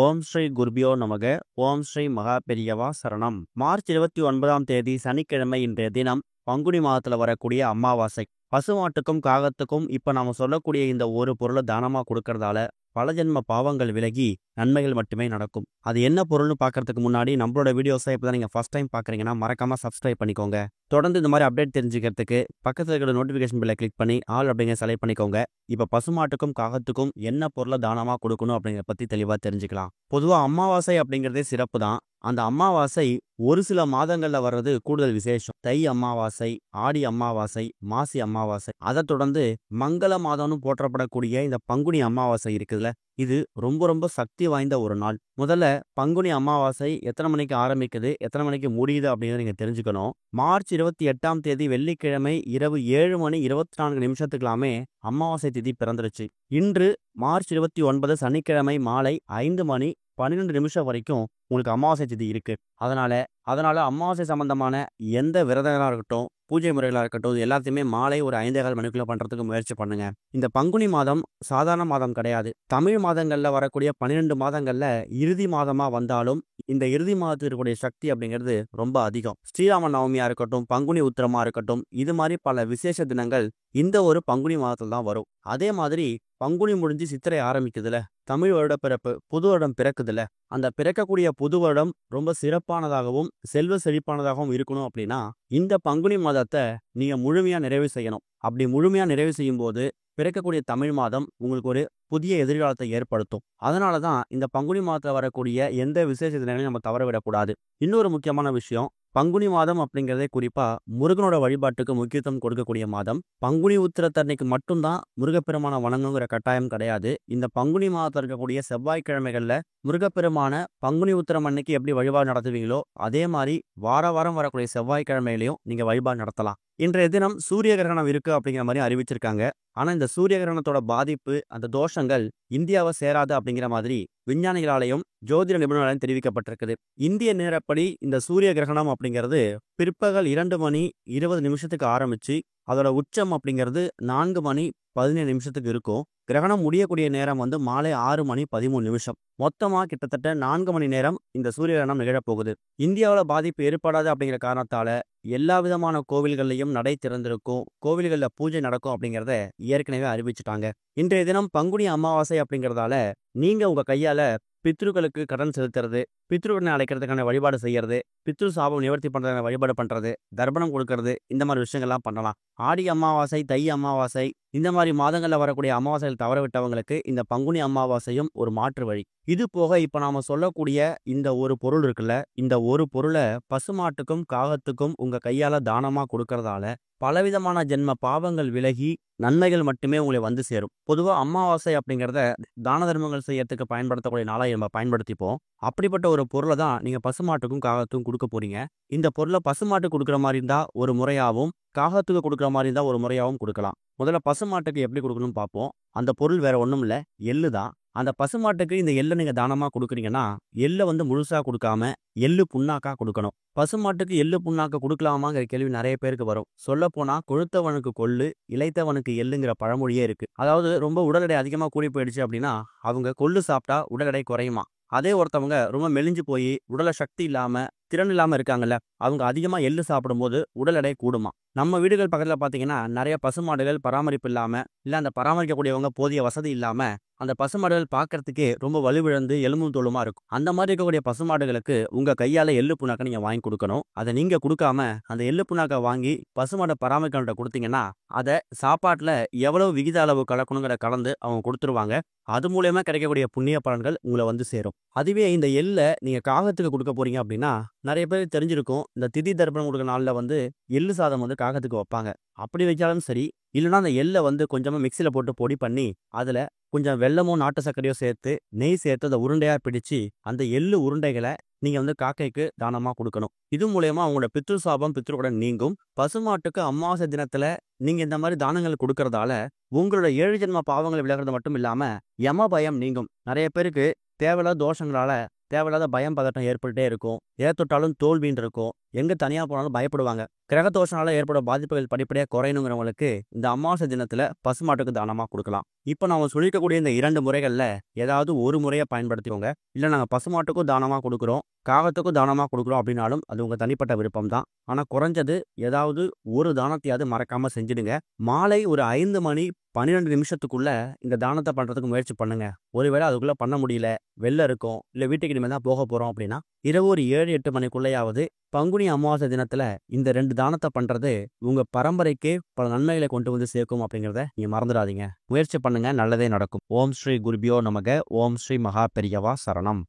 ஓம் ஸ்ரீ குருபியோ நமக. ஓம் ஸ்ரீ மகா பெரியவா சரணம். மார்ச் 29ஆம் தேதி சனிக்கிழமை இன்றைய தினம் பங்குனி மாதத்துல வரக்கூடிய அமாவாசை. பசுமாட்டுக்கும் காகத்துக்கும் இப்ப நாம சொல்லக்கூடிய இந்த ஒரு பொருளை தானமா கொடுக்கறதால பல ஜென்ம பாவங்கள் விலகி நன்மைகள் மட்டுமே நடக்கும். அது என்ன பொருள்னு பார்க்கறதுக்கு முன்னாடி நம்மளோட வீடியோஸை இப்பதான் நீங்க ஃபர்ஸ்ட் டைம் பார்க்குறீங்கன்னா மறக்காம சப்ஸ்கிரைப் பண்ணிக்கோங்க. தொடர்ந்து இந்த மாதிரி அப்டேட் தெரிஞ்சுக்கிறதுக்கு பக்கத்தில் இருக்கிற நோட்டிஃபிகேஷன் பெல்லை கிளிக் பண்ணி ஆல் அப்படிங்கிற செலக்ட் பண்ணிக்கோங்க. இப்போ பசுமாட்டுக்கும் காகத்துக்கும் என்ன பொருளை தானமாக கொடுக்கணும் அப்படிங்கிற பற்றி தெளிவாக தெரிஞ்சுக்கலாம். பொதுவாக அமாவாசை அப்படிங்கிறதே சிறப்பு தான். அந்த அமாவாசை ஒரு சில மாதங்கள்ல வர்றது கூடுதல் விசேஷம். தை அமாவாசை, ஆடி அமாவாசை, மாசி அமாவாசை, அதை தொடர்ந்து மங்கள மாதம்னு போற்றப்படக்கூடிய இந்த பங்குனி அமாவாசை இருக்குதுல்ல, இது ரொம்ப ரொம்ப சக்தி வாய்ந்த ஒரு நாள். முதல்ல பங்குனி அமாவாசை எத்தனை மணிக்கு ஆரம்பிக்குது, எத்தனை மணிக்கு முடியுது அப்படிங்கிறத நீங்க தெரிஞ்சுக்கணும். மார்ச் 28ஆம் தேதி வெள்ளிக்கிழமை இரவு 7 மணி 24 நிமிஷத்துக்கெல்லாமே அமாவாசை திதி பிறந்துருச்சு. இன்று மார்ச் 29 சனிக்கிழமை மாலை 5 மணி 12 நிமிஷம் வரைக்கும் உங்களுக்கு அமாவாசை திதி இருக்கு. அதனால அமாவாசை சம்பந்தமான எந்த விரதங்களா இருக்கட்டும், பூஜை முறைகளா இருக்கட்டும், இது எல்லாத்தையுமே மாலை ஒரு 5:15 மணிக்குள்ள பண்றதுக்கு முயற்சி பண்ணுங்க. இந்த பங்குனி மாதம் சாதாரண மாதம் கிடையாது. தமிழ் மாதங்கள்ல வரக்கூடிய 12 மாதங்கள்ல இறுதி மாதமா வந்தாலும் இந்த இறுதி மாதத்தில் இருக்கக்கூடிய சக்தி அப்படிங்கிறது ரொம்ப அதிகம். ஸ்ரீராம நவமியா இருக்கட்டும், பங்குனி உத்திரமா இருக்கட்டும், இது மாதிரி பல விசேஷ தினங்கள் இந்த ஒரு பங்குனி மாதத்துல தான் வரும். அதே மாதிரி பங்குனி முடிஞ்சு சித்திரை ஆரம்பிக்குதுல, தமிழ் வருட பிறப்பு, புது வருடம் பிறக்குதுல, அந்த பிறக்கக்கூடிய புது வருடம் ரொம்ப சிறப்பானதாகவும் செல்வ செழிப்பானதாகவும் இருக்கணும் அப்படின்னா இந்த பங்குனி மாதத்தை நீங்க முழுமையா நிறைவு செய்யணும். அப்படி முழுமையா நிறைவு செய்யும் போது பிறக்கக்கூடிய தமிழ் மாதம் உங்களுக்கு ஒரு புதிய எதிர்காலத்தை ஏற்படுத்தும். அதனால தான் இந்த பங்குனி மாதத்தில் வரக்கூடிய எந்த விசேஷ தினங்களையும் நம்ம தவற விடக்கூடாது. இன்னொரு முக்கியமான விஷயம், பங்குனி மாதம் அப்படிங்கிறதே குறிப்பா முருகனோட வழிபாட்டுக்கு முக்கியத்துவம் கொடுக்கக்கூடிய மாதம். பங்குனி உத்திரத்தன்னைக்கு மட்டும்தான் முருகப்பெருமான வணங்குங்கிற கட்டாயம் கிடையாது. இந்த பங்குனி மாதத்தில் இருக்கக்கூடிய செவ்வாய்க்கிழமைகள்ல முருகப்பெருமான பங்குனி உத்திரம் அன்னைக்கு எப்படி வழிபாடு நடத்துவீங்களோ அதே மாதிரி வாரம் வரக்கூடிய செவ்வாய்க்கிழமையிலையும் நீங்க வழிபாடு நடத்தலாம். இன்றைய தினம் சூரிய கிரகணம் இருக்கு அப்படிங்கிற மாதிரி அறிவிச்சிருக்காங்க. ஆனா இந்த சூரிய கிரகணத்தோட பாதிப்பு, அந்த தோஷங்கள் இந்தியாவை சேராது அப்படிங்கிற மாதிரி விஞ்ஞானிகளாலையும் ஜோதிட நிபுணர்களாலையும் தெரிவிக்கப்பட்டிருக்குது. இந்திய நேரப்படி இந்த சூரிய கிரகணம் அப்படிங்கிறது பிற்பகல் 2 மணி 20 நிமிஷத்துக்கு ஆரம்பிச்சு அதோட உச்சம் அப்படிங்கிறது 4 மணி 17 நிமிஷத்துக்கு இருக்கும். கிரகணம் முடியக்கூடிய நேரம் மாலை 6 மணி 13 நிமிஷம். மொத்தமா கிட்டத்தட்ட 4 மணி நேரம் இந்த சூரிய கிரகணம் நிகழப்போகுது. இந்தியாவில் பாதிப்பு ஏற்படாது அப்படிங்கிற காரணத்தால எல்லா விதமான கோவில்கள்லையும் நடை திறந்திருக்கும், கோவில்களில் பூஜை நடக்கும் அப்படிங்கிறத ஏற்கனவே அறிவிச்சுட்டாங்க. இன்றைய தினம் பங்குனி அமாவாசை அப்படிங்கிறதால நீங்க உங்க கையால பித்ருக்களுக்கு கடன் செலுத்துறது, பித்ருக்கனை அழைக்கிறதுக்கான வழிபாடு செய்யறது, பித்ரு சாபம் நிவர்த்தி பண்றதுக்கான வழிபாடு பண்றது, தர்ப்பணம் கொடுக்கறது, இந்த மாதிரி விஷயங்கள்லாம் பண்ணலாம். ஆடி அமாவாசை, தை அமாவாசை, இந்த மாதிரி மாதங்கள்ல வரக்கூடிய அமாவாசைகள் தவற விட்டவங்களுக்கு இந்த பங்குனி அமாவாசையும் ஒரு மாற்று வழி. இது போக இப்ப நாம சொல்லக்கூடிய இந்த ஒரு பொருள் இருக்குல்ல, இந்த ஒரு பொருளை பசுமாட்டுக்கும் காகத்துக்கும் உங்க கையால தானமா கொடுக்கறதால பலவிதமான ஜென்ம பாவங்கள் விலகி நன்மைகள் மட்டுமே உங்களை வந்து சேரும். பொதுவா அமாவாசை அப்படிங்கிறத தான தர்மங்கள் செய்யறதுக்கு பயன்படுத்தக்கூடிய நாளை நம்ம பயன்படுத்திப்போம். அப்படிப்பட்ட ஒரு பொருளை தான் நீங்க பசுமாட்டுக்கும் காகத்துக்கும் கொடுக்க போறீங்க. இந்த பொருளை பசுமாட்டுக்கு கொடுக்குற மாதிரி இருந்தா ஒரு முறையாகவும், காகத்துக்கு கொடுக்குற மாதிரி இருந்தா ஒரு முறையாகவும் கொடுக்கலாம். முதல்ல பசுமாட்டுக்கு எப்படி கொடுக்கணும்னு பார்ப்போம். அந்த பொருள் வேற ஒன்றும் இல்லை, எள்ளு தான். அந்த பசுமாட்டுக்கு இந்த எள்ளை நீங்க தானமா கொடுக்குறீங்கன்னா எள்ளை முழுசா கொடுக்காம எள்ளு புண்ணாக்கா கொடுக்கணும். பசுமாட்டுக்கு எள்ளு புண்ணாக்க கொடுக்கலாமாங்கிற கேள்வி நிறைய பேருக்கு வரும். சொல்ல போனா கொழுத்தவனுக்கு கொள்ளு, இளைத்தவனுக்கு எள்ளுங்கிற பழமொழியே இருக்கு. அதாவது ரொம்ப உடல் எடை அதிகமா கூடி போயிடுச்சு அப்படின்னா அவங்க கொள்ளு சாப்பிட்டா உடல் எடை குறையுமா. அதே ஒருத்தவங்க ரொம்ப மெலிஞ்சு போய் உடல சக்தி இல்லாம திறன் இல்லாம இருக்காங்கல்ல, அவங்க அதிகமா எள்ளு சாப்பிடும்போது உடல் எடை கூடுமா. நம்ம வீடுகள் பக்கத்துல பாத்தீங்கன்னா நிறைய பசுமாடுகள் பராமரிப்பு இல்லாம, இல்ல அந்த பராமரிக்கக்கூடியவங்க போதிய வசதி இல்லாம அந்த பசுமாடுகள் பார்க்கறதுக்கே ரொம்ப வலுவிழந்து எலும்பும் தோலுமா இருக்கும். அந்த மாதிரி இருக்கக்கூடிய பசுமாடுகளுக்கு உங்க கையால எள்ளு புண்ணாக்க நீங்க வாங்கி கொடுக்கணும். அதை நீங்க கொடுக்காம அந்த எள்ளு புண்ணாக்க வாங்கி பசுமாடை பராமரிக்கிட்ட கொடுத்தீங்கன்னா அதை சாப்பாட்டுல எவ்வளவு விகித அளவு கலக்கணுங்கிற கலந்து அவங்க கொடுத்துருவாங்க. அது மூலயமா கிடைக்கக்கூடிய புண்ணிய பலன்கள் உங்களை சேரும். அதுவே இந்த எள்ளை நீங்க காகத்துக்கு கொடுக்க போறீங்க அப்படின்னா நிறைய பேர் தெரிஞ்சிருக்கும், இந்த திதி தர்ப்பணம் கொடுக்குற நாள்ல எள்ளு சாதம் காகத்துக்கு வைப்பாங்க. அப்படி வைச்சாலும் சரி, இல்லைன்னா அந்த எள்ளை கொஞ்சமா மிக்சியில போட்டு பொடி பண்ணி அதுல கொஞ்சம் வெல்லமோ நாட்டு சர்க்கரையோ சேர்த்து நெய் சேர்த்து அதை உருண்டையா பிடிச்சு அந்த எள்ளு உருண்டைகளை நீங்க காக்கைக்கு தானமா கொடுக்கணும். இது மூலயமா அவங்களோட பித்ரு சாபம் பித்ருக்குடன் நீங்கும். பசுமாட்டுக்கு அமாவாசை தினத்துல நீங்க இந்த மாதிரி தானங்கள் கொடுக்கறதால உங்களோட 7 ஜென்ம பாவங்களை விலகிறது மட்டும் இல்லாம யம பயம் நீங்கும். நிறைய பேருக்கு தேவையில்லாத தோஷங்களால தேவையில்லாத பயம் பதட்டம் ஏற்பட்டுட்டே இருக்கும். எதை தொட்டாலும் தோல்வின்னு இருக்கும். எங்க தனியா போனாலும் பயப்படுவாங்க. கிரகதோஷனால ஏற்படும் பாதிப்புகள் படிப்படியா குறையணுங்கிறவங்களுக்கு இந்த அமாவாசை தினத்துல பசுமாட்டுக்கு தானமா கொடுக்கலாம். இப்போ நாம சொல்லிக்கக்கூடிய இந்த 2 முறைகள்ல ஏதாவது ஒரு முறையை பயன்படுத்திக்கோங்க. இல்ல நாங்க பசுமாட்டுக்கும் தானமா கொடுக்குறோம், காகத்துக்கும் தானமா கொடுக்குறோம் அப்படின்னாலும் அது உங்க தனிப்பட்ட விருப்பம் தான். ஆனா குறைஞ்சது ஏதாவது ஒரு தானத்தையாவது மறக்காம செஞ்சிடுங்க. மாலை ஒரு 5 மணி 12 நிமிஷத்துக்குள்ள இந்த தானத்தை பண்றதுக்கு முயற்சி பண்ணுங்க. ஒருவேளை அதுக்குள்ள பண்ண முடியல, வெளில இருக்கோம், இல்ல வீட்டுக்கு இனிமேல் தான் போக போறோம் அப்படின்னா இரவு ஒரு 7-8 மணிக்குள்ளேயாவது பங்குனி அமாவாசை தினத்துல இந்த 2 தானத்தை பண்றது உங்க பரம்பரைக்கே பல நன்மைகளை கொண்டு வந்து சேர்க்கும் அப்படிங்கிறத நீங்க மறந்துடாதீங்க. முயற்சி பண்ணுங்க, நல்லதே நடக்கும். ஓம் ஸ்ரீ குருபியோ நமக. ஓம் ஸ்ரீ மகா பெரியவா சரணம்.